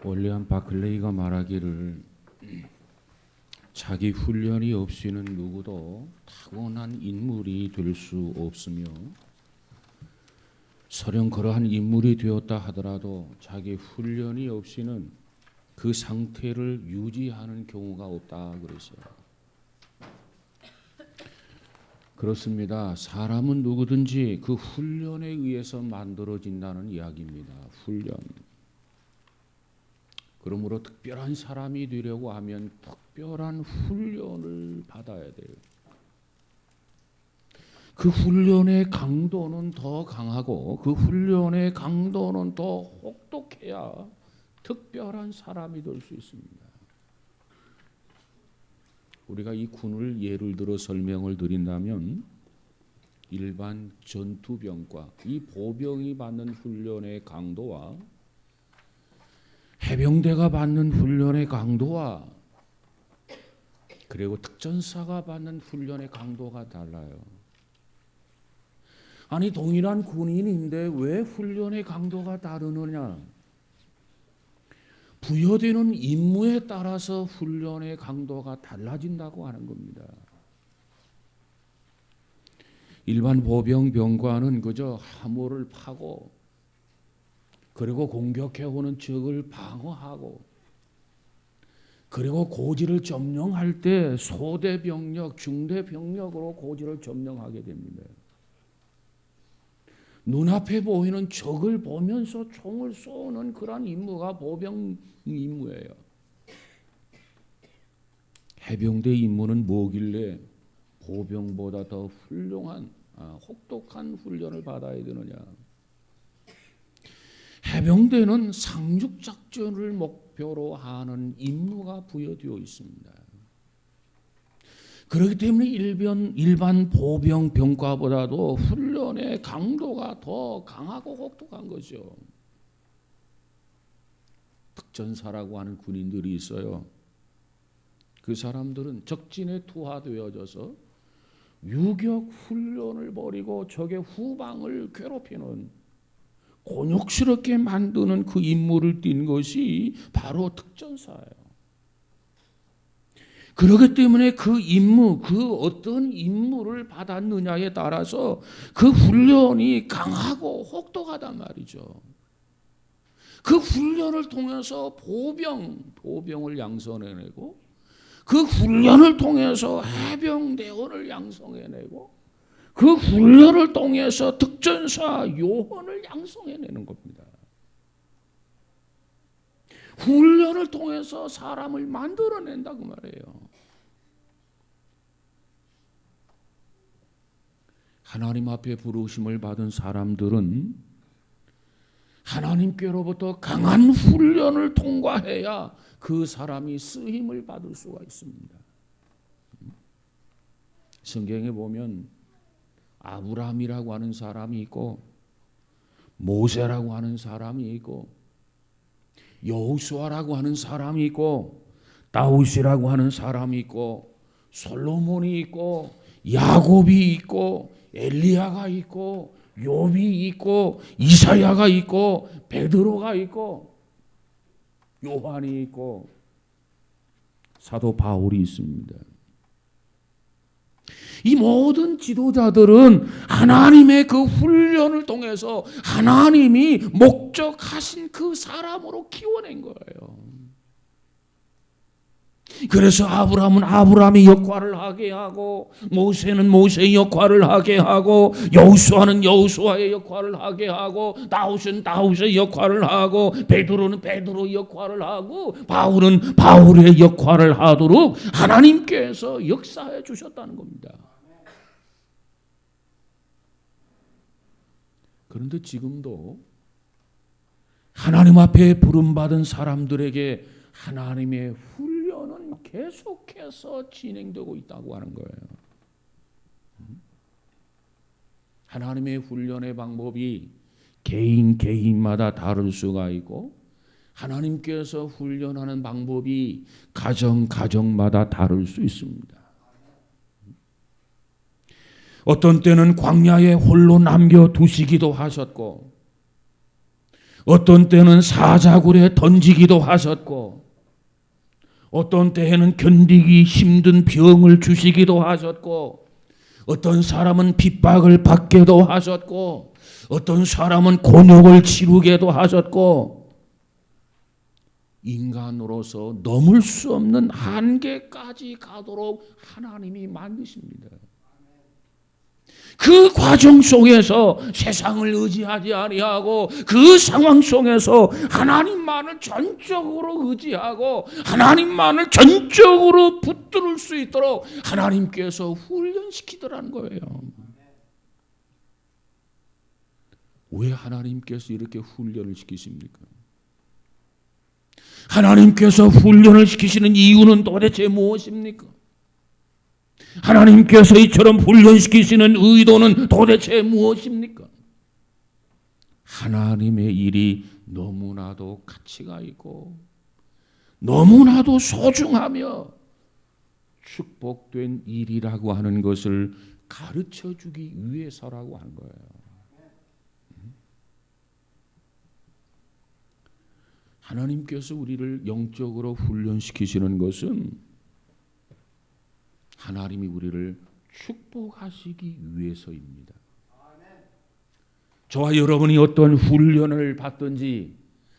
윌리엄 바클레이가 말하기를 자기 훈련이 없이는 누구도 타고난 인물이 될 수 없으며 설령 그러한 인물이 되었다 하더라도 자기 훈련이 없이는 그 상태를 유지하는 경우가 없다 그랬어요. 그렇습니다. 사람은 누구든지 그 훈련에 의해서 만들어진다는 이야기입니다. 훈련. 그러므로 특별한 사람이 되려고 하면 특별한 훈련을 받아야 돼요. 그 훈련의 강도는 더 강하고 그 훈련의 강도는 더 혹독해야 특별한 사람이 될 수 있습니다. 우리가 이 군을 예를 들어 설명을 드린다면 일반 전투병과 이 보병이 받는 훈련의 강도와 해병대가 받는 훈련의 강도와 그리고 특전사가 받는 훈련의 강도가 달라요. 아니 동일한 군인인데 왜 훈련의 강도가 다르느냐? 부여되는 임무에 따라서 훈련의 강도가 달라진다고 하는 겁니다. 일반 보병 병과는 그저 함호를 파고 그리고 공격해오는 적을 방어하고 그리고 고지를 점령할 때 소대 병력, 중대 병력으로 고지를 점령하게 됩니다. 눈앞에 보이는 적을 보면서 총을 쏘는 그런 임무가 보병 임무예요. 해병대 임무는 뭐길래 보병보다 더 훌륭한 혹독한 훈련을 받아야 되느냐? 해병대는 상륙작전을 목표로 하는 임무가 부여되어 있습니다. 그렇기 때문에 일반 보병 병과보다도 훈련의 강도가 더 강하고 혹독한 거죠. 특전사라고 하는 군인들이 있어요. 그 사람들은 적진에 투하되어져서 유격 훈련을 벌이고 적의 후방을 괴롭히는 곤욕스럽게 만드는 그 임무를 띈 것이 바로 특전사예요. 그렇기 때문에 그 임무, 그 어떤 임무를 받았느냐에 따라서 그 훈련이 강하고 혹독하단 말이죠. 그 훈련을 통해서 보병을 양성해내고 그 훈련을 통해서 해병대원을 양성해내고 그 훈련을 통해서 특전사 요원을 양성해내는 겁니다. 훈련을 통해서 사람을 만들어낸다고 말해요. 하나님 앞에 부르심을 받은 사람들은 하나님께로부터 강한 훈련을 통과해야 그 사람이 쓰임을 받을 수가 있습니다. 성경에 보면 아브라함이라고 하는 사람이 있고 모세라고 하는 사람이 있고 여호수아라고 하는 사람이 있고 다윗이라고 하는 사람이 있고 솔로몬이 있고 야곱이 있고 엘리야가 있고 욥이 있고 이사야가 있고 베드로가 있고 요한이 있고 사도 바울이 있습니다. 이 모든 지도자들은 하나님의 그 훈련을 통해서 하나님이 목적하신 그 사람으로 키워낸 거예요. 그래서 아브라함은 아브라함의 역할을 하게 하고 모세는 모세의 역할을 하게 하고 여호수아는 여호수아의 역할을 하게 하고 다윗은 다윗의 역할을 하고 베드로는 베드로의 역할을 하고 바울은 바울의 역할을 하도록 하나님께서 역사해 주셨다는 겁니다. 그런데 지금도 하나님 앞에 부름받은 사람들에게 하나님의 훈련은 계속해서 진행되고 있다고 하는 거예요. 하나님의 훈련의 방법이 개인마다 다를 수가 있고 하나님께서 훈련하는 방법이 가정마다 다를 수 있습니다. 어떤 때는 광야에 홀로 남겨두시기도 하셨고 어떤 때는 사자굴에 던지기도 하셨고, 어떤 때에는 견디기 힘든 병을 주시기도 하셨고, 어떤 사람은 핍박을 받게도 하셨고, 어떤 사람은 곤욕을 치르게도 하셨고, 인간으로서 넘을 수 없는 한계까지 가도록 하나님이 만드십니다. 그 과정 속에서 세상을 의지하지 아니하고, 그 상황 속에서 하나님만을 전적으로 의지하고 하나님만을 전적으로 붙들 수 있도록 하나님께서 훈련시키더라는 거예요. 왜 하나님께서 이렇게 훈련을 시키십니까? 하나님께서 훈련을 시키시는 이유는 도대체 무엇입니까? 하나님께서 이처럼 훈련시키시는 의도는 도대체 무엇입니까? 하나님의 일이 너무나도 가치가 있고 너무나도 소중하며 축복된 일이라고 하는 것을 가르쳐 주기 위해서라고 하는 거예요. 하나님께서 우리를 영적으로 훈련시키시는 것은 하나님이 우리를 축복하시기 위해서입니다. 저와 여러분이 어떤 훈련을 받든지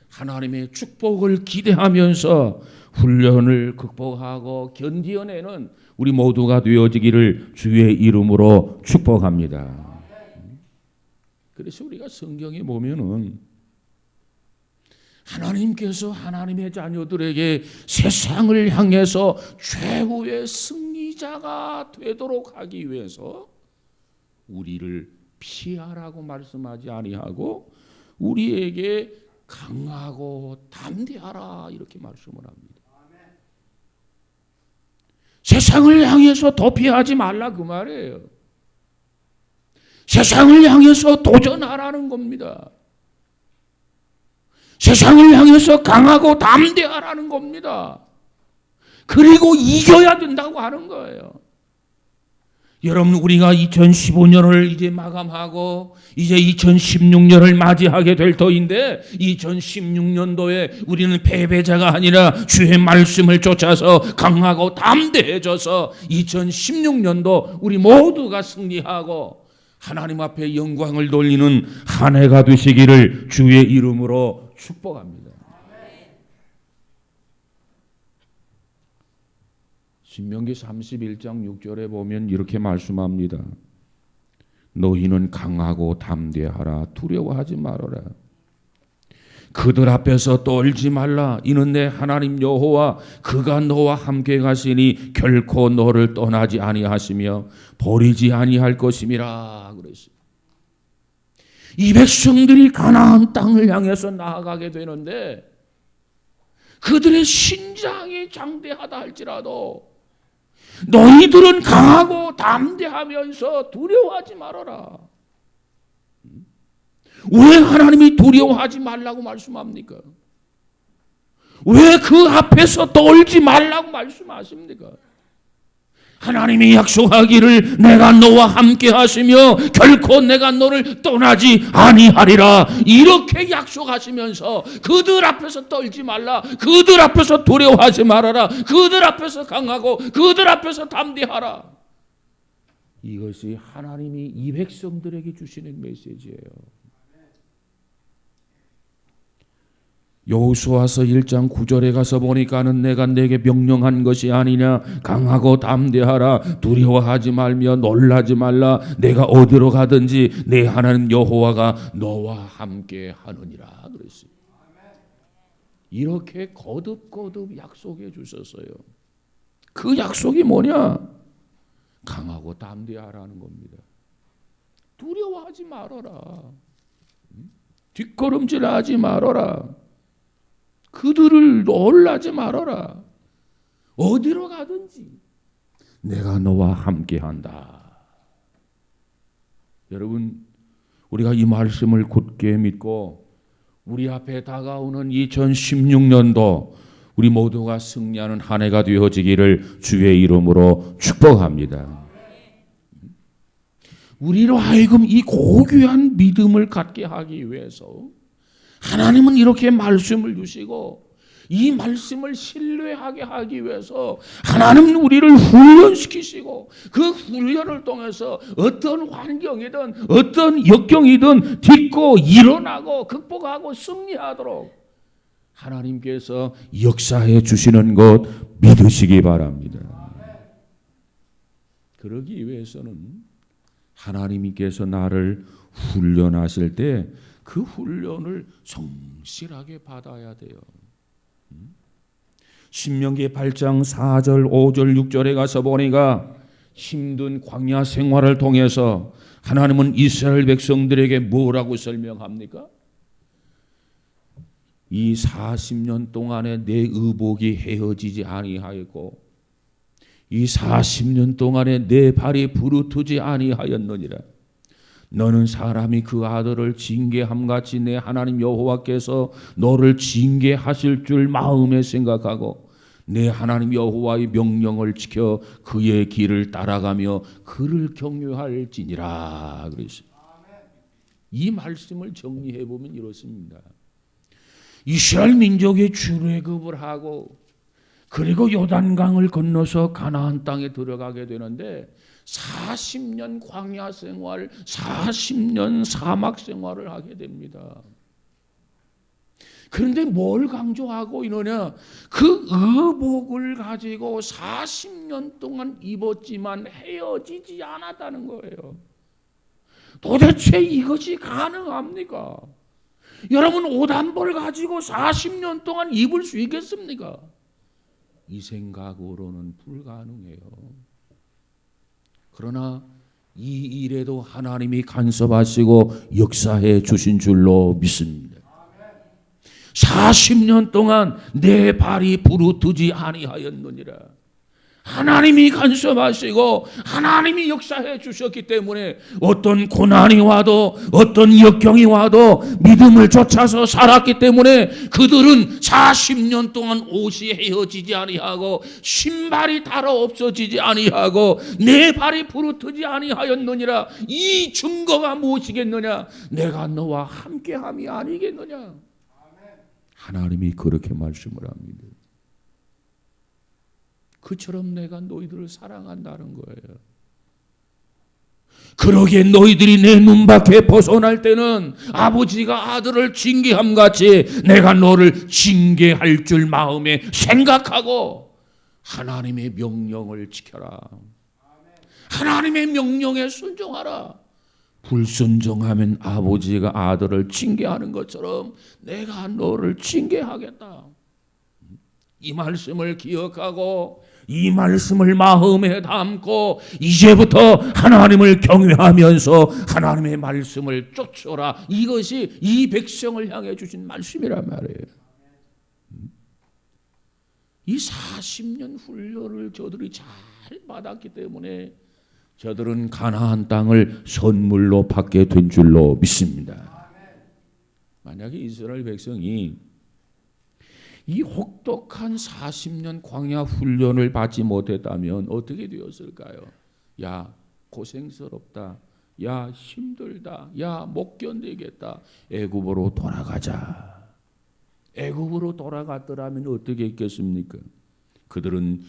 하나님의 축복을 기대하면서 훈련을 극복하고 견디어내는 우리 모두가 되어지기를 주의 이름으로 축복합니다. 그래서 우리가 성경에 보면은 하나님께서 하나님의 자녀들에게 세상을 향해서 최후의 승리자가 되도록 하기 위해서 우리를 피하라고 말씀하지 아니하고 우리에게 강하고 담대하라 이렇게 말씀을 합니다. 세상을 향해서 도피하지 말라 그 말이에요. 세상을 향해서 도전하라는 겁니다. 세상을 향해서 강하고 담대하라는 겁니다. 그리고 이겨야 된다고 하는 거예요. 여러분, 우리가 2015년을 이제 마감하고 이제 2016년을 맞이하게 될 터인데 2016년도에 우리는 패배자가 아니라 주의 말씀을 쫓아서 강하고 담대해져서 2016년도 우리 모두가 승리하고 하나님 앞에 영광을 돌리는 한 해가 되시기를 주의 이름으로 축복합니다. 신명기 31장 6절에 보면 이렇게 말씀합니다. 너희는 강하고 담대하라. 두려워하지 말아라. 그들 앞에서 떨지 말라. 이는 내 하나님 여호와 그가 너와 함께 가시니 결코 너를 떠나지 아니하시며 버리지 아니할 것임이라 그랬어요. 이 백성들이 가나안 땅을 향해서 나아가게 되는데 그들의 신장이 장대하다 할지라도 너희들은 강하고 담대하면서 두려워하지 말아라. 왜 하나님이 두려워하지 말라고 말씀합니까? 왜 그 앞에서 떨지 말라고 말씀하십니까? 하나님이 약속하기를 내가 너와 함께 하시며 결코 내가 너를 떠나지 아니하리라 이렇게 약속하시면서 그들 앞에서 떨지 말라, 그들 앞에서 두려워하지 말아라, 그들 앞에서 강하고 그들 앞에서 담대하라. 이것이 하나님이 이 백성들에게 주시는 메시지예요. 여호수아서 1장 9절에 가서 보니까는 내가 내게 명령한 것이 아니냐 강하고 담대하라 두려워하지 말며 놀라지 말라 내가 어디로 가든지 내 하나님 여호와가 너와 함께 하느니라 그랬어요. 이렇게 거듭거듭 약속해 주셨어요. 그 약속이 뭐냐? 강하고 담대하라는 겁니다. 두려워하지 말아라. 뒷걸음질하지 말아라. 그들을 놀라지 말아라. 어디로 가든지 내가 너와 함께한다. 여러분, 우리가 이 말씀을 굳게 믿고 우리 앞에 다가오는 2016년도 우리 모두가 승리하는 한 해가 되어지기를 주의 이름으로 축복합니다. 우리로 하여금 이 고귀한 믿음을 갖게 하기 위해서 하나님은 이렇게 말씀을 주시고 이 말씀을 신뢰하게 하기 위해서 하나님은 우리를 훈련시키시고 그 훈련을 통해서 어떤 환경이든 어떤 역경이든 딛고 일어나고 극복하고 승리하도록 하나님께서 역사해 주시는 것 믿으시기 바랍니다. 그러기 위해서는 하나님께서 나를 훈련하실 때 그 훈련을 성실하게 받아야 돼요. 신명기 8장 4절 5절 6절에 가서 보니까 힘든 광야 생활을 통해서 하나님은 이스라엘 백성들에게 뭐라고 설명합니까? 이 40년 동안에 내 의복이 헤어지지 아니하였고 이 40년 동안에 내 발이 부르트지 아니하였느니라. 너는 사람이 그 아들을 징계함같이 내 하나님 여호와께서 너를 징계하실 줄 마음에 생각하고 내 하나님 여호와의 명령을 지켜 그의 길을 따라가며 그를 경외할지니라 그랬어요. 이 말씀을 정리해 보면 이렇습니다. 이스라엘 민족이 출애굽을 하고 그리고 요단강을 건너서 가나안 땅에 들어가게 되는데 40년 광야 생활, 40년 사막 생활을 하게 됩니다. 그런데 뭘 강조하고 있느냐? 그 의복을 가지고 40년 동안 입었지만 헤어지지 않았다는 거예요. 도대체 이것이 가능합니까? 여러분 옷 한 벌 가지고 40년 동안 입을 수 있겠습니까? 이 생각으로는 불가능해요. 그러나 이 일에도 하나님이 간섭하시고 역사해 주신 줄로 믿습니다. 40년 동안 내 발이 부르트지 아니하였느니라. 하나님이 간섭하시고 하나님이 역사해 주셨기 때문에 어떤 고난이 와도 어떤 역경이 와도 믿음을 쫓아서 살았기 때문에 그들은 40년 동안 옷이 헤어지지 아니하고 신발이 달아 없어지지 아니하고 내 발이 부르트지 아니하였느니라. 이 증거가 무엇이겠느냐? 내가 너와 함께함이 아니겠느냐? 하나님이 그렇게 말씀을 합니다. 그처럼 내가 너희들을 사랑한다는 거예요. 그러기에 너희들이 내 눈밖에 벗어날 때는 아버지가 아들을 징계함같이 내가 너를 징계할 줄 마음에 생각하고 하나님의 명령을 지켜라. 하나님의 명령에 순종하라. 불순종하면 아버지가 아들을 징계하는 것처럼 내가 너를 징계하겠다. 이 말씀을 기억하고 이 말씀을 마음에 담고 이제부터 하나님을 경외하면서 하나님의 말씀을 쫓아라. 이것이 이 백성을 향해 주신 말씀이란 말이에요. 이 40년 훈련을 저들이 잘 받았기 때문에 저들은 가나안 땅을 선물로 받게 된 줄로 믿습니다. 만약에 이스라엘 백성이 이 혹독한 40년 광야 훈련을 받지 못했다면 어떻게 되었을까요? 야, 고생스럽다. 야, 힘들다. 야, 못 견디겠다. 애굽으로 돌아가자. 애굽으로 돌아갔더라면 어떻게 했겠습니까? 그들은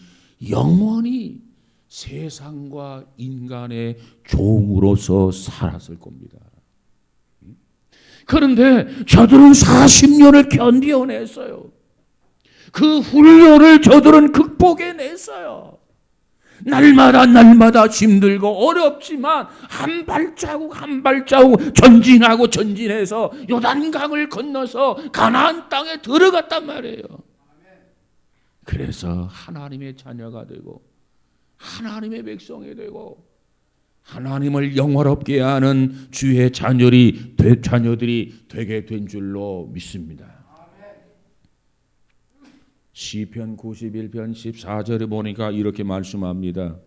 영원히 세상과 인간의 종으로서 살았을 겁니다. 그런데 저들은 40년을 견디어냈어요. 그 훈련을 저들은 극복해냈어요. 날마다 힘들고 어렵지만 한 발자국 한 발자국 전진하고 전진해서 요단강을 건너서 가나안 땅에 들어갔단 말이에요. 그래서 하나님의 자녀가 되고 하나님의 백성이 되고 하나님을 영화롭게 하는 주의 자녀들이 되게 된 줄로 믿습니다. 시편 91편 14절에 보니까 이렇게 말씀합니다.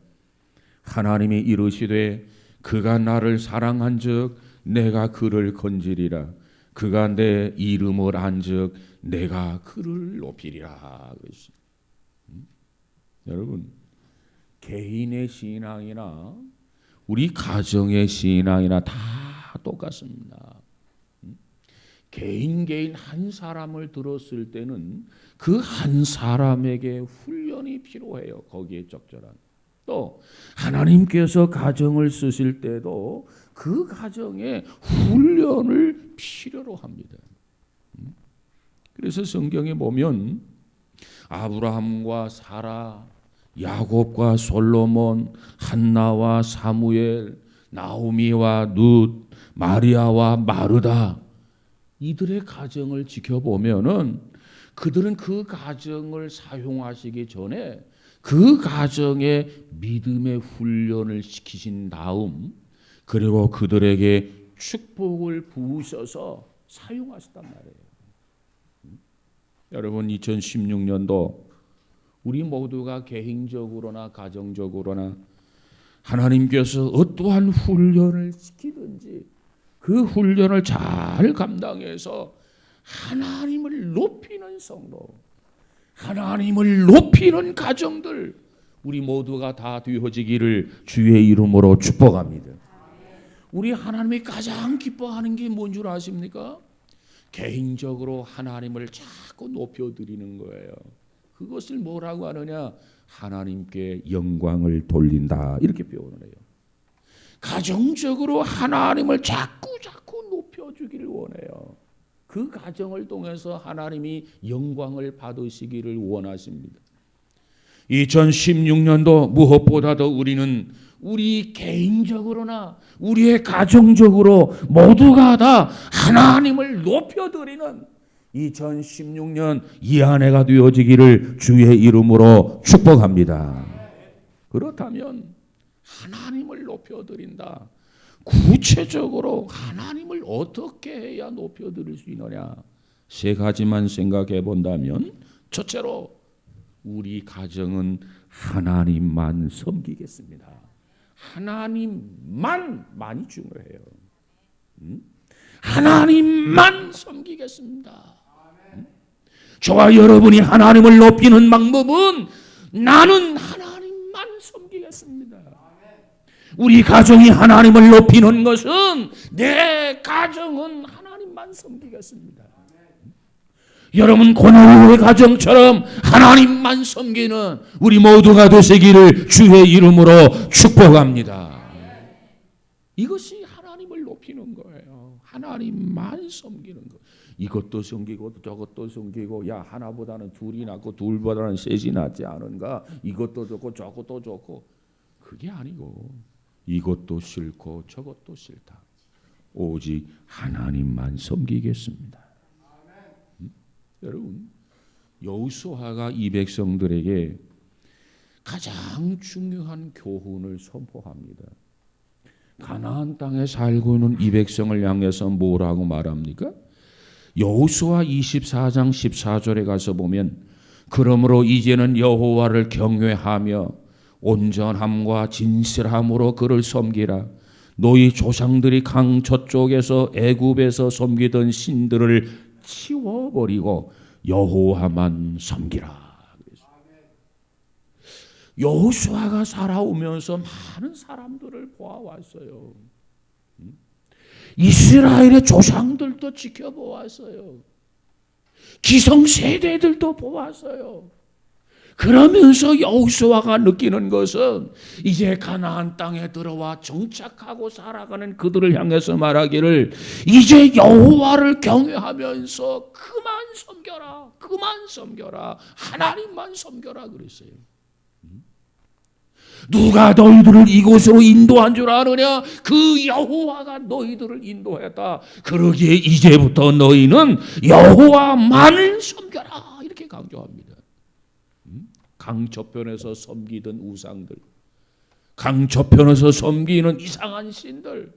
하나님이 이르시되 그가 나를 사랑한즉 내가 그를 건지리라. 그가 내 이름을 안즉 내가 그를 높이리라. 여러분, 개인의 신앙이나 우리 가정의 신앙이나 다 똑같습니다. 개인 한 사람을 들었을 때는 그 한 사람에게 훈련이 필요해요. 거기에 적절한. 또 하나님께서 가정을 쓰실 때도 그 가정에 훈련을 필요로 합니다. 그래서 성경에 보면 아브라함과 사라, 야곱과 솔로몬, 한나와 사무엘, 나오미와 룻, 마리아와 마르다, 이들의 가정을 지켜보면은 그들은 그 가정을 사용하시기 전에 그 가정에 믿음의 훈련을 시키신 다음, 그리고 그들에게 축복을 부으셔서 사용하셨단 말이에요. 여러분, 2016년도 우리 모두가 개인적으로나 가정적으로나 하나님께서 어떠한 훈련을 시키든지 그 훈련을 잘 감당해서 하나님을 높이는 성도, 하나님을 높이는 가정들, 우리 모두가 다 되어지기를 주의 이름으로 축복합니다. 우리 하나님이 가장 기뻐하는 게 뭔 줄 아십니까? 개인적으로 하나님을 자꾸 높여드리는 거예요. 그것을 뭐라고 하느냐? 하나님께 영광을 돌린다, 이렇게 표현을 해요. 가정적으로 하나님을 자꾸 높여주기를 원해요. 그 가정을 통해서 하나님이 영광을 받으시기를 원하십니다. 2016년도 무엇보다도 우리는 우리 개인적으로나 우리의 가정적으로 모두가 다 하나님을 높여드리는 2016년 이 한 해가 되어지기를 주의 이름으로 축복합니다. 그렇다면 하나님을 높여드린다. 구체적으로 하나님을 어떻게 해야 높여드릴 수 있느냐? 세 가지만 생각해 본다면, 첫째로 우리 가정은 하나님만 섬기겠습니다. 하나님만이 중요해요. 하나님만 섬기겠습니다. 저와 여러분이 하나님을 높이는 방법은 나는 하나님만 섬기겠습니다. 우리 가정이 하나님을 높이는 것은 내 가정은 하나님만 섬기겠습니다. 여러분, 고노의 가정처럼 하나님만 섬기는 우리 모두가 되시기를 주의 이름으로 축복합니다. 이것이 하나님을 높이는 거예요. 하나님만 섬기는 거. 이것도 섬기고 저것도 섬기고, 야, 하나보다는 둘이 낫고 둘보다는 셋이 낫지 않은가? 이것도 좋고 저것도 좋고. 그게 아니고 이것도 싫고 저것도 싫다. 오직 하나님만 섬기겠습니다. 여러분, 여호수아가 이 백성들에게 가장 중요한 교훈을 선포합니다. 가나안 땅에 살고 있는 이 백성을 향해서 뭐라고 말합니까? 여호수아 24장 14절에 가서 보면, 그러므로 이제는 여호와를 경외하며 온전함과 진실함으로 그를 섬기라. 너희 조상들이 강 저쪽에서 애굽에서 섬기던 신들을 치워버리고 여호와만 섬기라. 여호수아가 살아오면서 많은 사람들을 보아왔어요. 이스라엘의 조상들도 지켜보았어요. 기성세대들도 보았어요. 그러면서 여호수아가 느끼는 것은 이제 가나안 땅에 들어와 정착하고 살아가는 그들을 향해서 말하기를, 이제 여호와를 경외하면서 그만 섬겨라, 하나님만 섬겨라 그랬어요. 누가 너희들을 이곳으로 인도한 줄 아느냐? 그 여호와가 너희들을 인도했다. 그러기에 이제부터 너희는 여호와만을 섬겨라, 이렇게 강조합니다. 강 저편에서 섬기던 우상들, 강 저편에서 섬기는 이상한 신들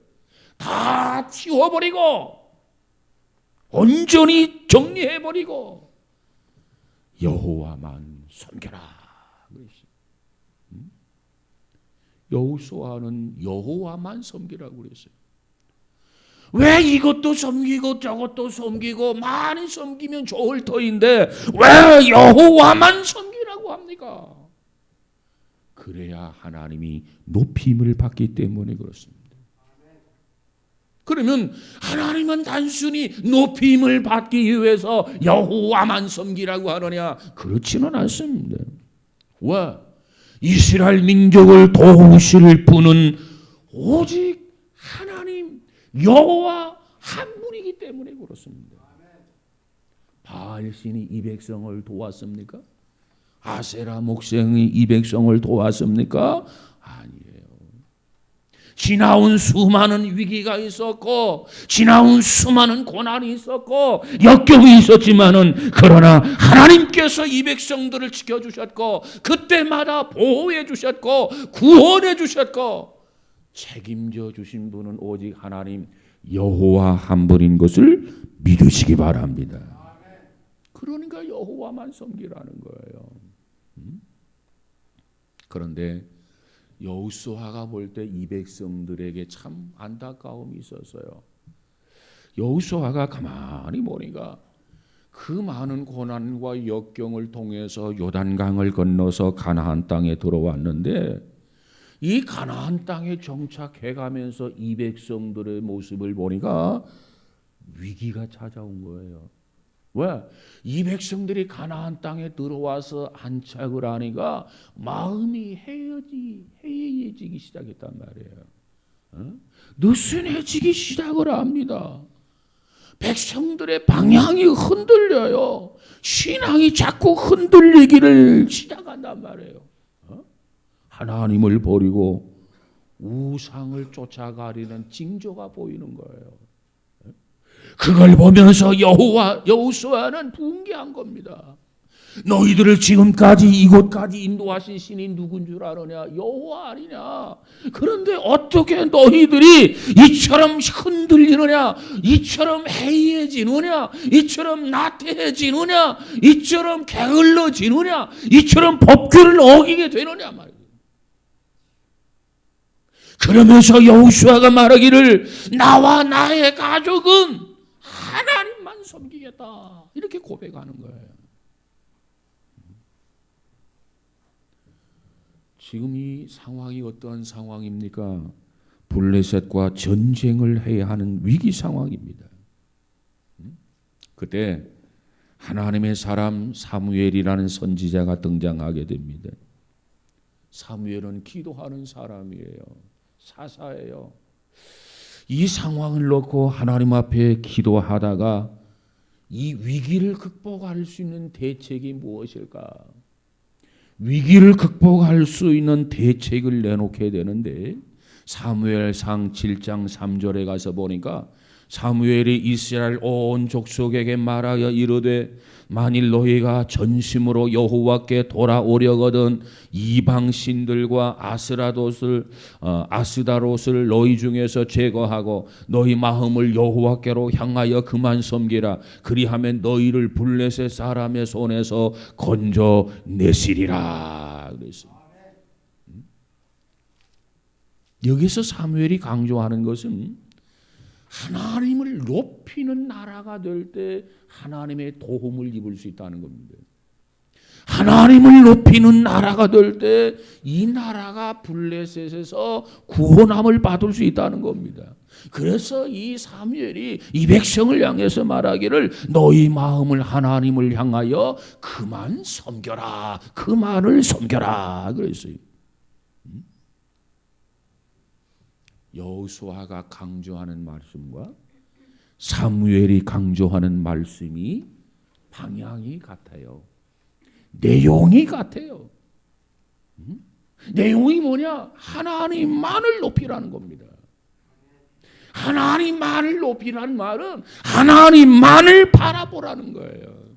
다 치워버리고 온전히 정리해버리고 여호와만 섬겨라. 여호수아는 여호와만 섬기라고 그랬어요. 왜 이것도 섬기고 저것도 섬기고 많이 섬기면 좋을 터인데 왜 여호와만 섬기라고 합니까? 그래야 하나님이 높임을 받기 때문에 그렇습니다. 그러면 하나님은 단순히 높임을 받기 위해서 여호와만 섬기라고 하느냐? 그렇지는 않습니다. 왜? 이스라엘 민족을 도우실 분은 오직 하나님 여호와 한 분이기 때문에 그렇습니다. 바알신이 이 백성을 도왔습니까? 아세라 목성이 이 백성을 도왔습니까? 아니에요. 지나온 수많은 위기가 있었고, 지나온 수많은 고난이 있었고, 역경이 있었지만은, 그러나 하나님께서 이 백성들을 지켜주셨고, 그때마다 보호해 주셨고, 구원해 주셨고, 책임져 주신 분은 오직 하나님 여호와 한 분인 것을 믿으시기 바랍니다. 그러니까 여호와만 섬기라는 거예요. 그런데 여호수아가 볼 때 이 백성들에게 참 안타까움이 있었어요. 여호수아가 가만히 보니까 그 많은 고난과 역경을 통해서 요단강을 건너서 가나안 땅에 들어왔는데, 이 가나안 땅에 정착해 가면서 이 백성들의 모습을 보니까 위기가 찾아온 거예요. 왜? 이 백성들이 가나안 땅에 들어와서 안착을 하니까 마음이 해이해지기 시작했단 말이에요. 느슨해지기 시작을 합니다. 백성들의 방향이 흔들려요. 신앙이 자꾸 흔들리기를 시작한단 말이에요. 하나님을 버리고 우상을 쫓아가려는 징조가 보이는 거예요. 그걸 보면서 여호수아는 분개한 겁니다. 너희들을 지금까지 이곳까지 인도하신 신이 누군 줄 아느냐? 여호와 아니냐? 그런데 어떻게 너희들이 이처럼 흔들리느냐? 이처럼 해이해지느냐? 이처럼 나태해지느냐? 이처럼 게을러지느냐? 이처럼 법규를 어기게 되느냐 말이에요. 그러면서 여호수아가 말하기를 나와 나의 가족은 하나님만 섬기겠다, 이렇게 고백하는 거예요. 지금 이 상황이 어떠한 상황입니까? 블레셋과 전쟁을 해야 하는 위기 상황입니다. 그때 하나님의 사람 사무엘이라는 선지자가 등장하게 됩니다. 사무엘은 기도하는 사람이에요. 사사예요. 이 상황을 놓고 하나님 앞에 기도하다가 이 위기를 극복할 수 있는 대책이 무엇일까? 위기를 극복할 수 있는 대책을 내놓게 되는데, 사무엘상 7장 3절에 가서 보니까 사무엘이 이스라엘 온 족속에게 말하여 이르되 만일 너희가 전심으로 여호와께 돌아오려거든 이방 신들과 아스다롯을 너희 중에서 제거하고 너희 마음을 여호와께로 향하여 그만 섬기라. 그리하면 너희를 블레셋 사람의 손에서 건져내시리라 그랬습니다. 여기서 사무엘이 강조하는 것은 하나님을 높이는 나라가 될 때 하나님의 도움을 입을 수 있다는 겁니다. 하나님을 높이는 나라가 될 때 이 나라가 블레셋에서 구원함을 받을 수 있다는 겁니다. 그래서 이 사무엘이 이 백성을 향해서 말하기를 너희 마음을 하나님을 향하여 그만 섬겨라, 그만을 섬겨라 그랬어요. 여호수아가 강조하는 말씀과 사무엘이 강조하는 말씀이 방향이 같아요. 내용이 같아요. 내용이 뭐냐? 하나님만을 높이라는 겁니다. 하나님만을 높이라는 말은 하나님만을 바라보라는 거예요.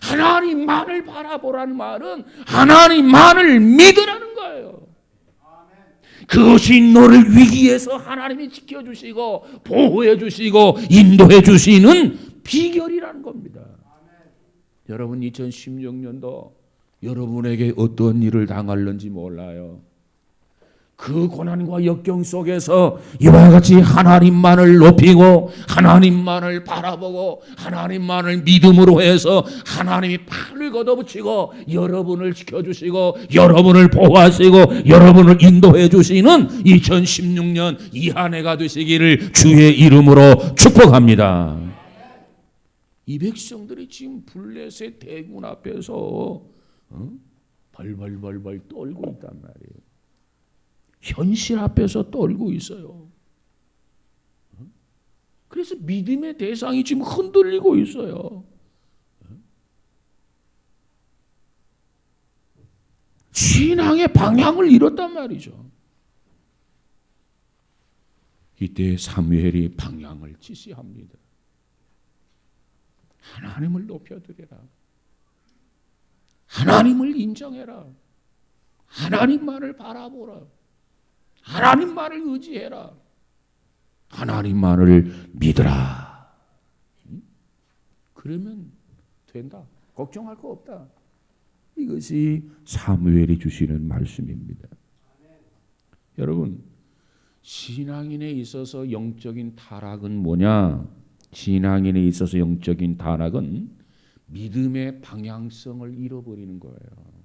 하나님만을 바라보라는 말은 하나님만을 믿으라는 거예요. 그것이 너를 위기에서 하나님이 지켜주시고 보호해 주시고 인도해 주시는 비결이라는 겁니다. 여러분 2016년도 여러분에게 어떤 일을 당할는지 몰라요. 그 고난과 역경 속에서 이와 같이 하나님만을 높이고 하나님만을 바라보고 하나님만을 믿음으로 해서 하나님이 팔을 걷어붙이고 여러분을 지켜주시고 여러분을 보호하시고 여러분을 인도해 주시는 2016년 이 한 해가 되시기를 주의 이름으로 축복합니다. 이 백성들이 지금 블레셋 대군 앞에서 벌벌벌벌 떨고 있단 말이에요. 현실 앞에서 떨고 있어요. 그래서 믿음의 대상이 지금 흔들리고 있어요. 신앙의 방향을 잃었단 말이죠. 이때 사무엘이 방향을 지시합니다. 하나님을 높여드려라. 하나님을 인정해라. 하나님만을 바라보라. 하나님만을 의지해라. 하나님만을 믿으라. 그러면 된다. 걱정할 거 없다. 이것이 사무엘이 주시는 말씀입니다. 여러분, 신앙인에 있어서 영적인 타락은 뭐냐? 신앙인에 있어서 영적인 타락은 믿음의 방향성을 잃어버리는 거예요.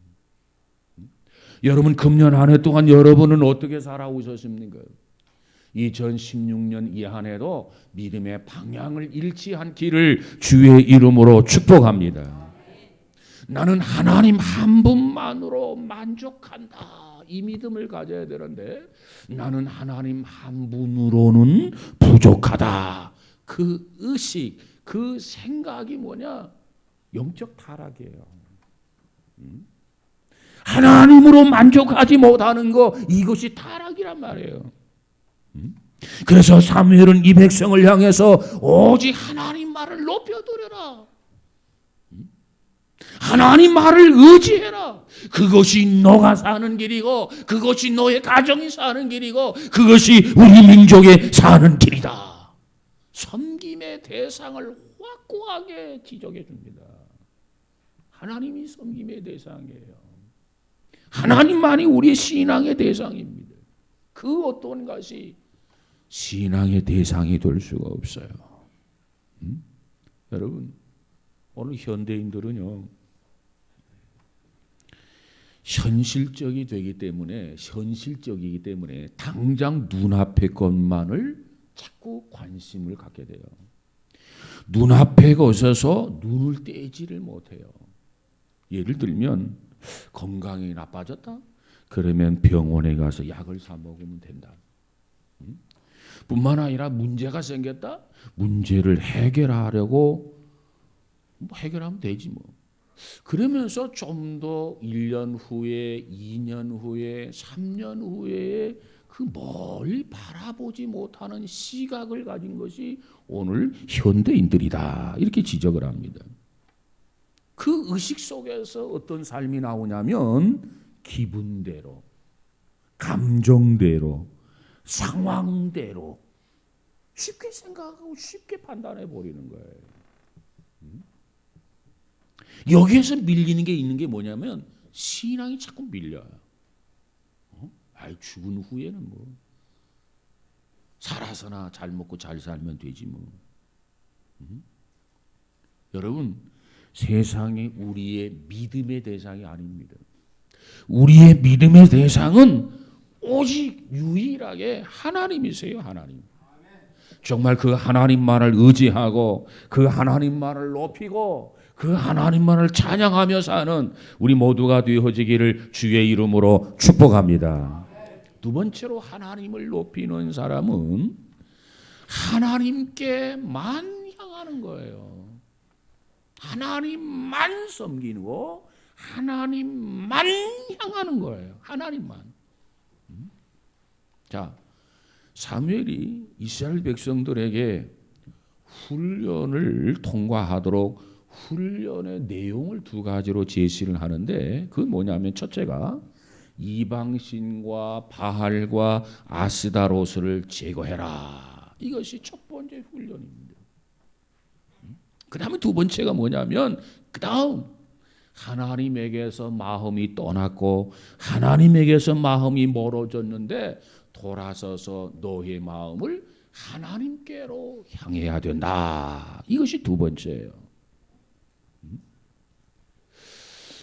여러분, 금년 한 해 동안 여러분은 어떻게 살아오셨습니까? 2016년 이 한 해도 믿음의 방향을 잃지 않기를 주의 이름으로 축복합니다. 나는 하나님 한 분만으로 만족한다. 이 믿음을 가져야 되는데 나는 하나님 한 분으로는 부족하다. 그 의식, 그 생각이 뭐냐? 영적 타락이에요. 하나님으로 만족하지 못하는 거, 이것이 타락이란 말이에요. 그래서 사무엘은 이 백성을 향해서 오직 하나님 말을 높여드려라. 하나님 말을 의지해라. 그것이 너가 사는 길이고 그것이 너의 가정이 사는 길이고 그것이 우리 민족의 사는 길이다. 섬김의 대상을 확고하게 지적해 줍니다. 하나님이 섬김의 대상이에요. 하나님만이 우리의 신앙의 대상입니다. 그 어떤 것이 신앙의 대상이 될 수가 없어요. 여러분, 오늘 현대인들은요, 현실적이기 때문에 당장 눈앞의 것만을 자꾸 관심을 갖게 돼요. 눈앞의 것에서 눈을 떼지를 못해요. 예를 들면 건강이 나빠졌다? 그러면 병원에 가서 약을 사 먹으면 된다. 뿐만 아니라 문제가 생겼다? 문제를 해결하려고 해결하면 되지 뭐. 그러면서 좀 더 1년 후에, 2년 후에, 3년 후에 그 멀리 바라보지 못하는 시각을 가진 것이 오늘 현대인들이다. 이렇게 지적을 합니다. 그 의식 속에서 어떤 삶이 나오냐면 기분대로, 감정대로, 상황대로 쉽게 생각하고 쉽게 판단해 버리는 거예요. 여기에서 밀리는 게 있는 게 뭐냐면 신앙이 자꾸 밀려요. 죽은 후에는 뭐 살아서나 잘 먹고 잘 살면 되지 뭐. 여러분, 세상이 우리의 믿음의 대상이 아닙니다. 우리의 믿음의 대상은 오직 유일하게 하나님이세요. 하나님. 정말 그 하나님만을 의지하고 그 하나님만을 높이고 그 하나님만을 찬양하며 사는 우리 모두가 되어지기를 주의 이름으로 축복합니다. 두 번째로 하나님을 높이는 사람은 하나님께만 향하는 거예요. 하나님만 섬기고 하나님만 향하는 거예요. 하나님만. 자, 사무엘이 이스라엘 백성들에게 훈련을 통과하도록 훈련의 내용을 두 가지로 제시를 하는데 그건 뭐냐면 첫째가 이방신과 바알과 아스다로스를 제거해라. 이것이 첫 번째 훈련입니다. 그 다음에 두 번째가 뭐냐면 그 다음 하나님에게서 마음이 떠났고 하나님에게서 마음이 멀어졌는데 돌아서서 너의 마음을 하나님께로 향해야 된다. 이것이 두 번째예요.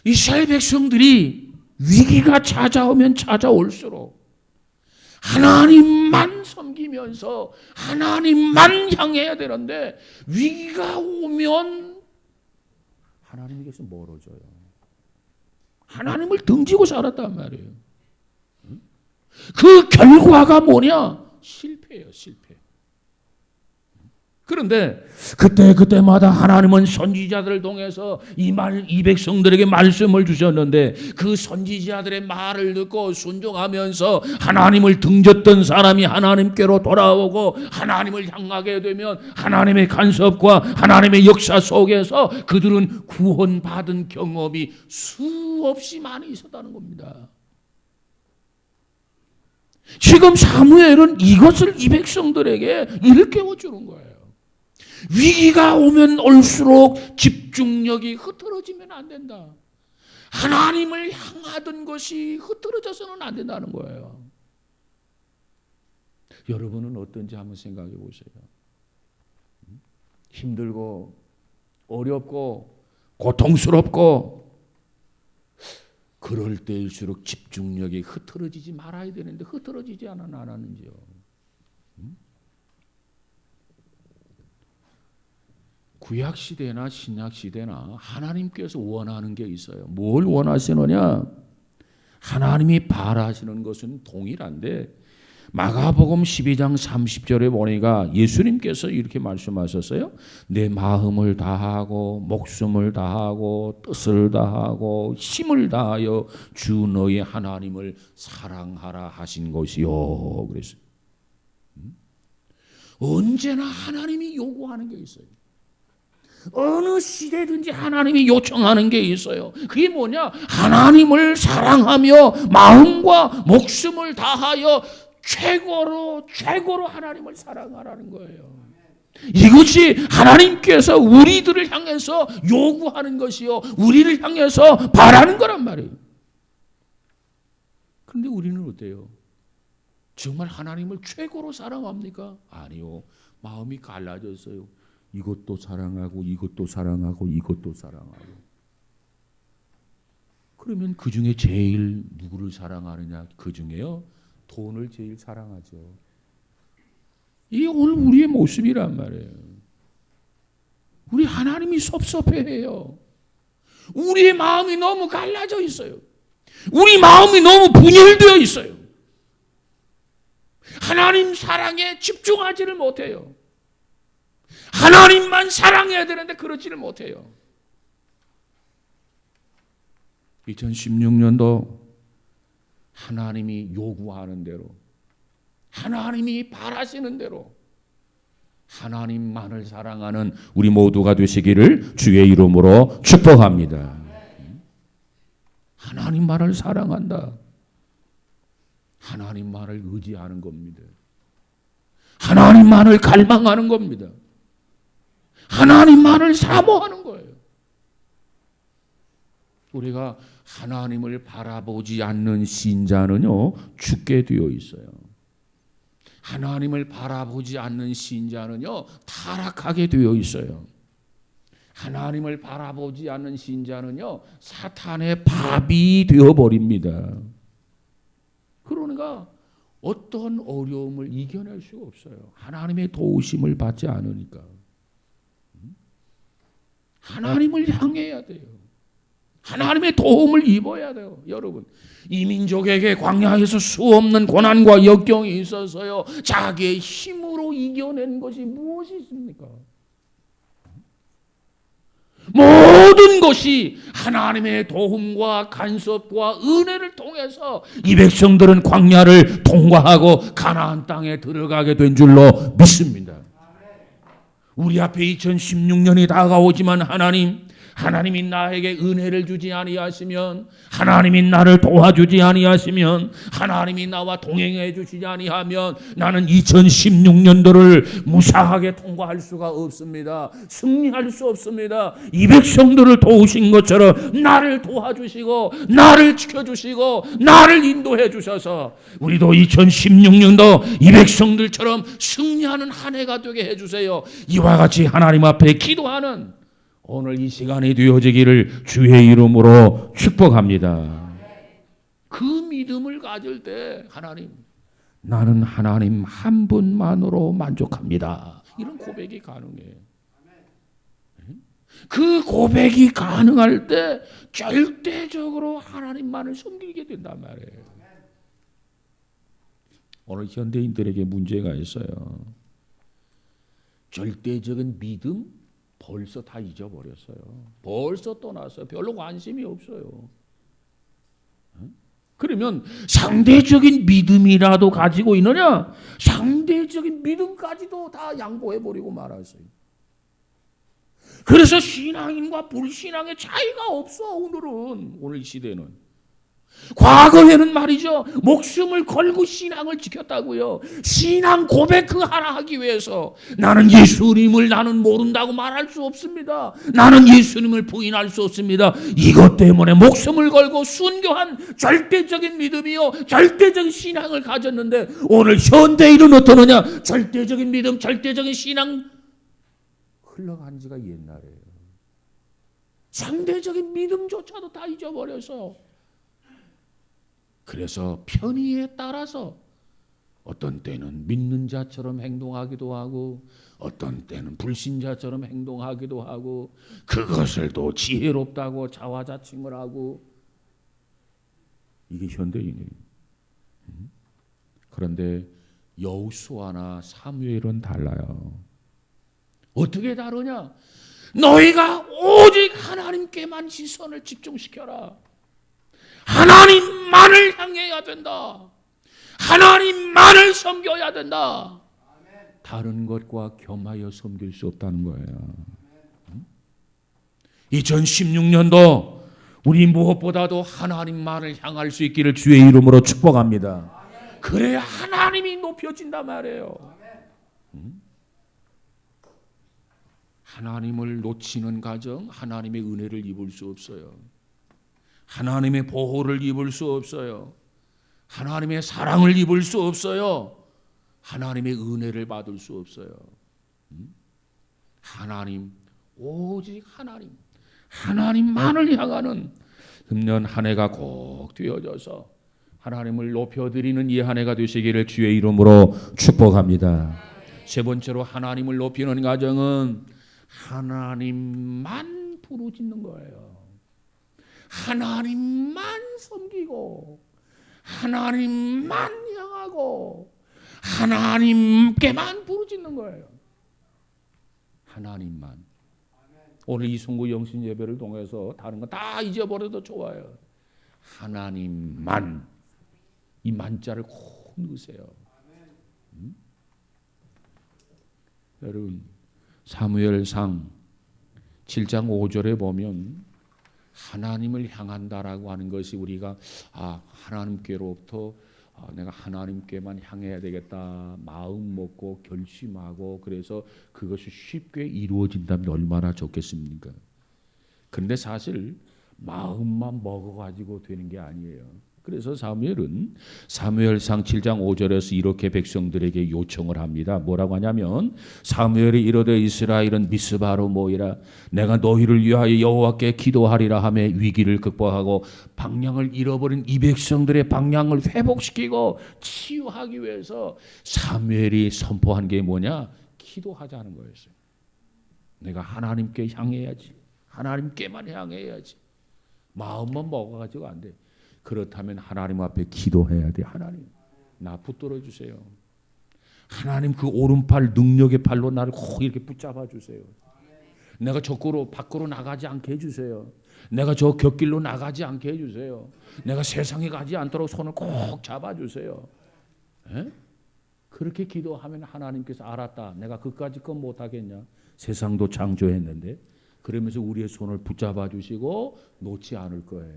이스라엘 백성들이 위기가 찾아오면 찾아올수록 하나님만 섬기면서 하나님만 향해야 되는데 위기가 오면 하나님에게서 멀어져요. 하나님을 등지고 살았단 말이에요. 그 결과가 뭐냐? 실패예요, 실패. 그런데 그때마다 하나님은 선지자들을 통해서 이 백성들에게 말씀을 주셨는데 그 선지자들의 말을 듣고 순종하면서 하나님을 등졌던 사람이 하나님께로 돌아오고 하나님을 향하게 되면 하나님의 간섭과 하나님의 역사 속에서 그들은 구원받은 경험이 수없이 많이 있었다는 겁니다. 지금 사무엘은 이것을 이 백성들에게 일깨워 주는 거예요. 위기가 오면 올수록 집중력이 흐트러지면 안 된다. 하나님을 향하던 것이 흐트러져서는 안 된다는 거예요. 여러분은 어떤지 한번 생각해 보세요. 힘들고 어렵고 고통스럽고 그럴 때일수록 집중력이 흐트러지지 말아야 되는데 흐트러지지 안 하는지요. 구약 시대나 신약 시대나 하나님께서 원하는 게 있어요. 뭘 원하시느냐? 하나님이 바라시는 것은 동일한데 마가복음 12장 30절에 보니까 예수님께서 이렇게 말씀하셨어요. 내 마음을 다하고 목숨을 다하고 뜻을 다하고 힘을 다하여 주 너의 하나님을 사랑하라 하신 것이요. 그랬어요. 언제나 하나님이 요구하는 게 있어요. 어느 시대든지 하나님이 요청하는 게 있어요. 그게 뭐냐? 하나님을 사랑하며 마음과 목숨을 다하여 최고로 하나님을 사랑하라는 거예요. 이것이 하나님께서 우리들을 향해서 요구하는 것이요, 우리를 향해서 바라는 거란 말이에요. 그런데 우리는 어때요? 정말 하나님을 최고로 사랑합니까? 아니요. 마음이 갈라졌어요. 이것도 사랑하고 이것도 사랑하고 이것도 사랑하고. 그러면 그 중에 제일 누구를 사랑하느냐? 그 중에요, 돈을 제일 사랑하죠. 이게 오늘 우리의 모습이란 말이에요. 우리 하나님이 섭섭해해요. 우리의 마음이 너무 갈라져 있어요. 우리 마음이 너무 분열되어 있어요. 하나님 사랑에 집중하지를 못해요. 하나님만 사랑해야 되는데 그렇지를 못해요. 2016년도 하나님이 요구하는 대로, 하나님이 바라시는 대로 하나님만을 사랑하는 우리 모두가 되시기를 주의 이름으로 축복합니다. 하나님만을 사랑한다. 하나님만을 의지하는 겁니다. 하나님만을 갈망하는 겁니다. 하나님만을 사모하는 거예요. 우리가 하나님을 바라보지 않는 신자는요, 죽게 되어 있어요. 하나님을 바라보지 않는 신자는요, 타락하게 되어 있어요. 하나님을 바라보지 않는 신자는요, 사탄의 밥이 되어버립니다. 그러니까 어떤 어려움을 이겨낼 수가 없어요. 하나님의 도우심을 받지 않으니까. 하나님을 향해야 돼요. 하나님의 도움을 입어야 돼요. 여러분, 이 민족에게 광야에서 수없는 고난과 역경이 있어서요, 자기의 힘으로 이겨낸 것이 무엇이 있습니까? 모든 것이 하나님의 도움과 간섭과 은혜를 통해서 이 백성들은 광야를 통과하고 가나안 땅에 들어가게 된 줄로 믿습니다. 우리 앞에 2016년이 다가오지만 하나님이 나에게 은혜를 주지 아니하시면, 하나님이 나를 도와주지 아니하시면, 하나님이 나와 동행해 주시지 아니하면 나는 2016년도를 무사하게 통과할 수가 없습니다. 승리할 수 없습니다. 이 백성들을 도우신 것처럼 나를 도와주시고 나를 지켜주시고 나를 인도해 주셔서 우리도 2016년도 이 백성들처럼 승리하는 한 해가 되게 해주세요. 이와 같이 하나님 앞에 기도하는 오늘 이 시간이 되어지기를 주의 이름으로 축복합니다. 그 믿음을 가질 때 하나님, 나는 하나님 한 분만으로 만족합니다. 이런 고백이 가능해요. 그 고백이 가능할 때 절대적으로 하나님만을 섬기게 된단 말이에요. 오늘 현대인들에게 문제가 있어요. 절대적인 믿음 벌써 다 잊어버렸어요. 벌써 떠났어요. 별로 관심이 없어요. 그러면 상대적인 믿음이라도 가지고 있느냐? 상대적인 믿음까지도 다 양보해버리고 말았어요. 그래서 신앙인과 불신앙의 차이가 없어. 오늘 이 시대는. 과거에는 말이죠, 목숨을 걸고 신앙을 지켰다고요. 신앙 고백 그 하나 하기 위해서 나는 예수님을 나는 모른다고 말할 수 없습니다. 나는 예수님을 부인할 수 없습니다. 이것 때문에 목숨을 걸고 순교한 절대적인 믿음이요, 절대적인 신앙을 가졌는데 오늘 현대인은 어떠느냐? 절대적인 믿음, 절대적인 신앙 흘러간 지가 옛날이에요. 상대적인 믿음조차도 다 잊어버려서, 그래서 편의에 따라서 어떤 때는 믿는 자처럼 행동하기도 하고 어떤 때는 불신자처럼 행동하기도 하고 그것을 또 지혜롭다고 자화자칭을 하고, 이게 현대인이에요. 그런데 여호수아나 사무엘은 달라요. 어떻게 다르냐? 너희가 오직 하나님께만 시선을 집중시켜라. 하나님만을 향해야 된다. 하나님만을 섬겨야 된다. 다른 것과 겸하여 섬길 수 없다는 거예요. 2016년도 우리 무엇보다도 하나님만을 향할 수 있기를 주의 이름으로 축복합니다. 그래야 하나님이 높여진단 말이에요. 하나님을 놓치는 가정, 하나님의 은혜를 입을 수 없어요. 하나님의 보호를 입을 수 없어요. 하나님의 사랑을 입을 수 없어요. 하나님의 은혜를 받을 수 없어요. 하나님, 오직 하나님, 하나님만을 향하는 금년 한 해가 꼭 되어져서 하나님을 높여드리는 이 한 해가 되시기를 주의 이름으로 축복합니다. 세 번째로 하나님을 높이는 가정은 하나님만 부르짖는 거예요. 하나님만 섬기고 하나님만 향하고 하나님께만 부르짖는 거예요. 하나님만. 오늘 이 송구 영신 예배를 통해서 다른 거 다 잊어버려도 좋아요. 하나님만. 이 만자를 꼭 넣으세요. 여러분, 사무엘상 7장 5절에 보면 하나님을 향한다라고 하는 것이 우리가 하나님께로부터 내가 하나님께만 향해야 되겠다 마음 먹고 결심하고 그래서 그것이 쉽게 이루어진다면 얼마나 좋겠습니까? 그런데 사실 마음만 먹어가지고 되는 게 아니에요. 그래서 사무엘은 사무엘상 7장 5절에서 이렇게 백성들에게 요청을 합니다. 뭐라고 하냐면 사무엘이 이르되 이스라엘은 미스바로 모이라 내가 너희를 위하여 여호와께 기도하리라 하며 위기를 극복하고 방향을 잃어버린 이 백성들의 방향을 회복시키고 치유하기 위해서 사무엘이 선포한 게 뭐냐? 기도하자는 거였어요. 내가 하나님께 향해야지. 하나님께만 향해야지. 마음만 먹어가지고 안 돼. 그렇다면 하나님 앞에 기도해야 돼. 하나님 나 붙들어 주세요. 하나님 그 오른팔 능력의 팔로 나를 꼭 이렇게 붙잡아 주세요. 내가 밖으로 나가지 않게 해주세요. 내가 저 곁길로 나가지 않게 해주세요. 내가 세상에 가지 않도록 손을 꼭 잡아주세요. 에? 그렇게 기도하면 하나님께서 알았다. 내가 그까짓 건 못하겠냐. 세상도 창조했는데 그러면서 우리의 손을 붙잡아 주시고 놓지 않을 거예요.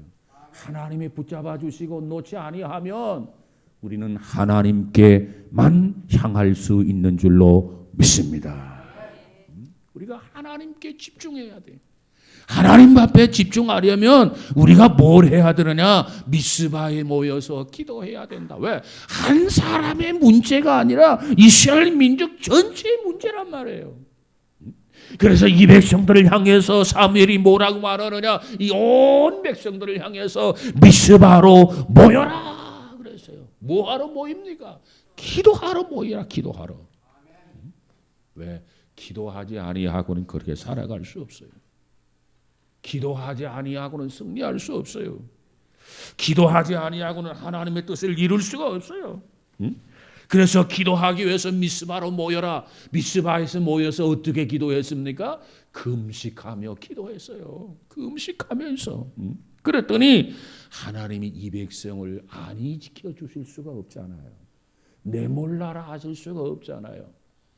하나님이 붙잡아 주시고 놓지 아니하면 우리는 하나님께만 향할 수 있는 줄로 믿습니다. 우리가 하나님께 집중해야 돼. 하나님 앞에 집중하려면 우리가 뭘 해야 되느냐? 미스바에 모여서 기도해야 된다. 왜? 한 사람의 문제가 아니라 이스라엘 민족 전체의 문제란 말이에요. 그래서 이 백성들을 향해서 사무엘이 뭐라고 말하느냐? 이 온 백성들을 향해서 미스바로 모여라 그랬어요. 뭐하러 모입니까? 기도하러 모이라. 기도하러. 왜? 기도하지 아니하고는 그렇게 살아갈 수 없어요. 기도하지 아니하고는 승리할 수 없어요. 기도하지 아니하고는 하나님의 뜻을 이룰 수가 없어요. 그래서 기도하기 위해서 미스바로 모여라. 미스바에서 모여서 어떻게 기도했습니까? 금식하며 기도했어요. 금식하면서. 그랬더니 하나님이 이 백성을 안히 지켜주실 수가 없잖아요. 내몰라라 하실 수가 없잖아요.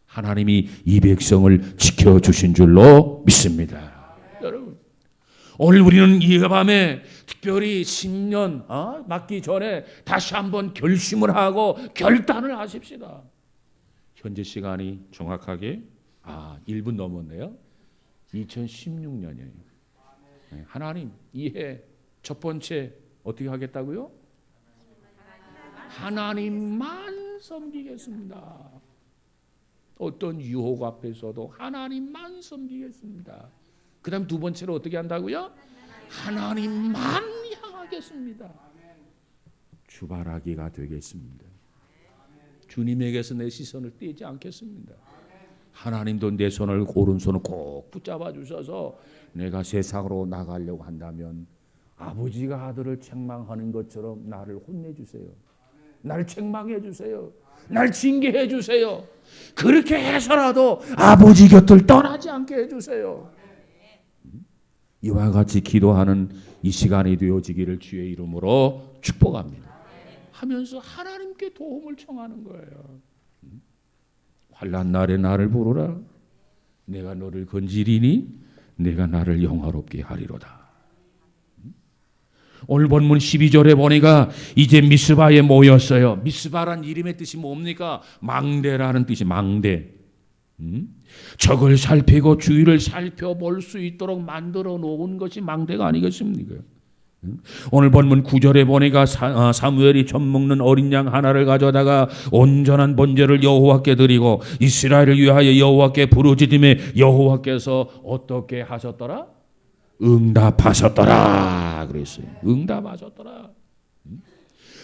하나님이 이 백성을 지켜주신 줄로 믿습니다. 여러분, 오늘 우리는 이 밤에 특별히 10년 맞기 전에 다시 한번 결심을 하고 결단을 하십시다. 현재 시간이 정확하게 1분 넘었네요. 2016년이에요. 하나님, 이 해 첫 번째 어떻게 하겠다고요? 하나님만 섬기겠습니다. 어떤 유혹 앞에서도 하나님만 섬기겠습니다. 그 다음 두 번째로 어떻게 한다고요? 하나님만 향하겠습니다. 주바라기가 되겠습니다. 주님에게서 내 시선을 떼지 않겠습니다. 하나님도 내 손을 오른손을 꼭 붙잡아 주셔서 내가 세상으로 나가려고 한다면 아버지가 아들을 책망하는 것처럼 나를 혼내주세요. 날 책망해 주세요. 날 징계해 주세요. 그렇게 해서라도 아버지 곁을 떠나지 않게 해주세요. 이와 같이 기도하는 이 시간이 되어지기를 주의 이름으로 축복합니다. 하면서 하나님께 도움을 청하는 거예요. 환난 날에 나를 부르라. 내가 너를 건지리니 내가 나를 영화롭게 하리로다. 오늘 본문 12절에 보니까 이제 미스바에 모였어요. 미스바란 이름의 뜻이 뭡니까? 망대라는 뜻이 망대. 적을 살피고 주위를 살펴볼 수 있도록 만들어 놓은 것이 망대가 아니겠습니까? 오늘 본문 9절에 보니까 사무엘이 젖 먹는 어린 양 하나를 가져다가 온전한 번제를 여호와께 드리고 이스라엘을 위하여 여호와께 부르짖음에 여호와께서 어떻게 하셨더라? 응답하셨더라 그랬어요. 응답하셨더라.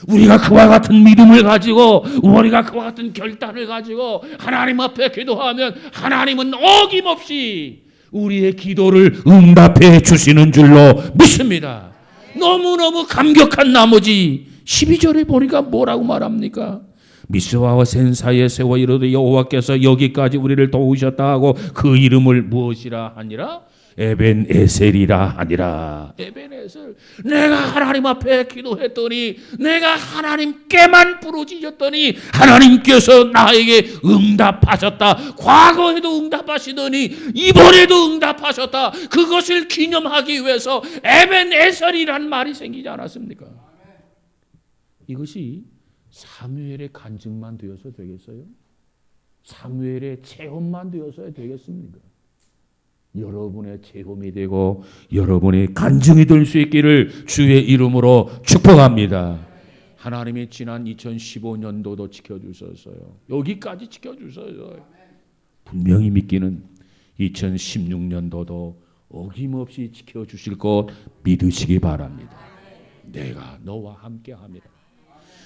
우리가 그와 같은 믿음을 가지고 우리가 그와 같은 결단을 가지고 하나님 앞에 기도하면 하나님은 어김없이 우리의 기도를 응답해 주시는 줄로 믿습니다. 너무너무 감격한 나머지 12절에 보니까 뭐라고 말합니까? 미스바와 센 사이에 세워 이르되 여호와께서 여기까지 우리를 도우셨다 하고 그 이름을 무엇이라 하니라? 에벤에셀이라 하니라. 에벤에셀. 내가 하나님 앞에 기도했더니 내가 하나님께만 부르짖었더니 하나님께서 나에게 응답하셨다. 과거에도 응답하시더니 이번에도 응답하셨다. 그것을 기념하기 위해서 에벤에셀이란 말이 생기지 않았습니까? 이것이 사무엘의 간증만 되어서 되겠어요? 사무엘의 체험만 되어서 되겠습니까? 여러분의 체험이 되고 여러분의 간증이 될 수 있기를 주의 이름으로 축복합니다. 하나님이 지난 2015년도도 지켜주셨어요. 여기까지 지켜주셨어요. 분명히 믿기는 2016년도도 어김없이 지켜주실 것 믿으시기 바랍니다. 내가 너와 함께합니다.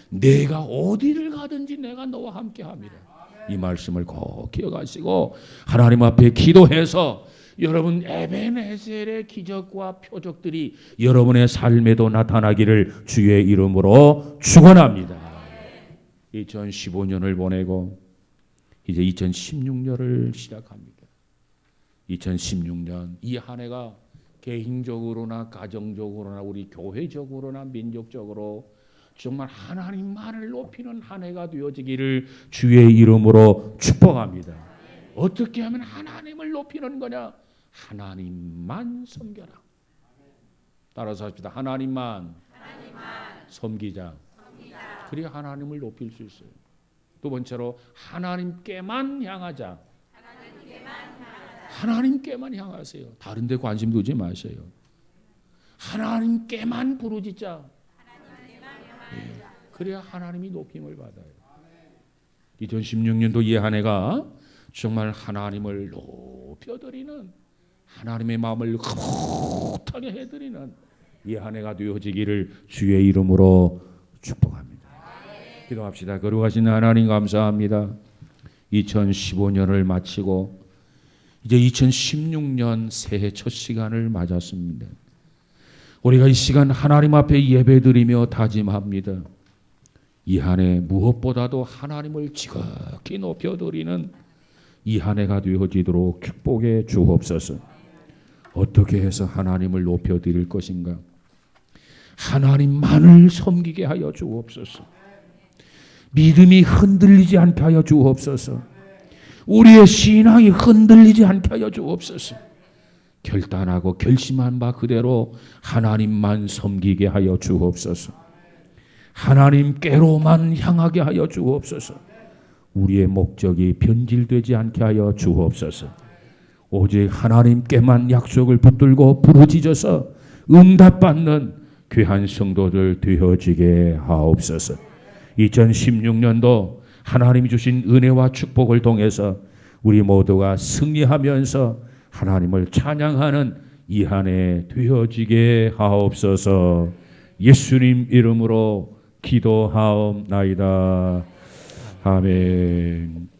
내가 어디를 가든지 내가 너와 함께합니다. 이 말씀을 꼭 기억하시고 하나님 앞에 기도해서 여러분 에벤에셀의 기적과 표적들이 여러분의 삶에도 나타나기를 주의 이름으로 축원합니다. 2015년을 보내고 이제 2016년을 시작합니다. 2016년 이 한 해가 개인적으로나 가정적으로나 우리 교회적으로나 민족적으로 정말 하나님만을 높이는 한 해가 되어지기를 주의 이름으로 축복합니다. 어떻게 하면 하나님을 높이는 거냐? 하나님만 섬겨라. 따라서 합시다. 하나님만 섬기자. 그래야 하나님을 높일 수 있어요. 두 번째로 하나님께만 향하자. 하나님께만 향하세요. 다른 데 관심 두지 마세요. 하나님께만 부르짖자. 그래야 하나님이 높임을 받아요. 2016년도 이 한 해가 정말 하나님을 높여드리는, 하나님의 마음을 흐뭇하게 해드리는 이 한 해가 되어지기를 주의 이름으로 축복합니다. 기도합시다. 거룩하신 하나님 감사합니다. 2015년을 마치고 이제 2016년 새해 첫 시간을 맞았습니다. 우리가 이 시간 하나님 앞에 예배드리며 다짐합니다. 이 한 해 무엇보다도 하나님을 지극히 높여드리는 이 한 해가 되어지도록 축복해 주옵소서. 어떻게 해서 하나님을 높여드릴 것인가? 하나님만을 섬기게 하여 주옵소서. 믿음이 흔들리지 않게 하여 주옵소서. 우리의 신앙이 흔들리지 않게 하여 주옵소서. 결단하고 결심한 바 그대로 하나님만 섬기게 하여 주옵소서. 하나님께로만 향하게 하여 주옵소서. 우리의 목적이 변질되지 않게 하여 주옵소서. 오직 하나님께만 약속을 붙들고 부르짖어서 응답받는 귀한 성도들 되어지게 하옵소서. 2016년도 하나님이 주신 은혜와 축복을 통해서 우리 모두가 승리하면서 하나님을 찬양하는 이 한 해 되어지게 하옵소서. 예수님 이름으로 기도하옵나이다. 아멘.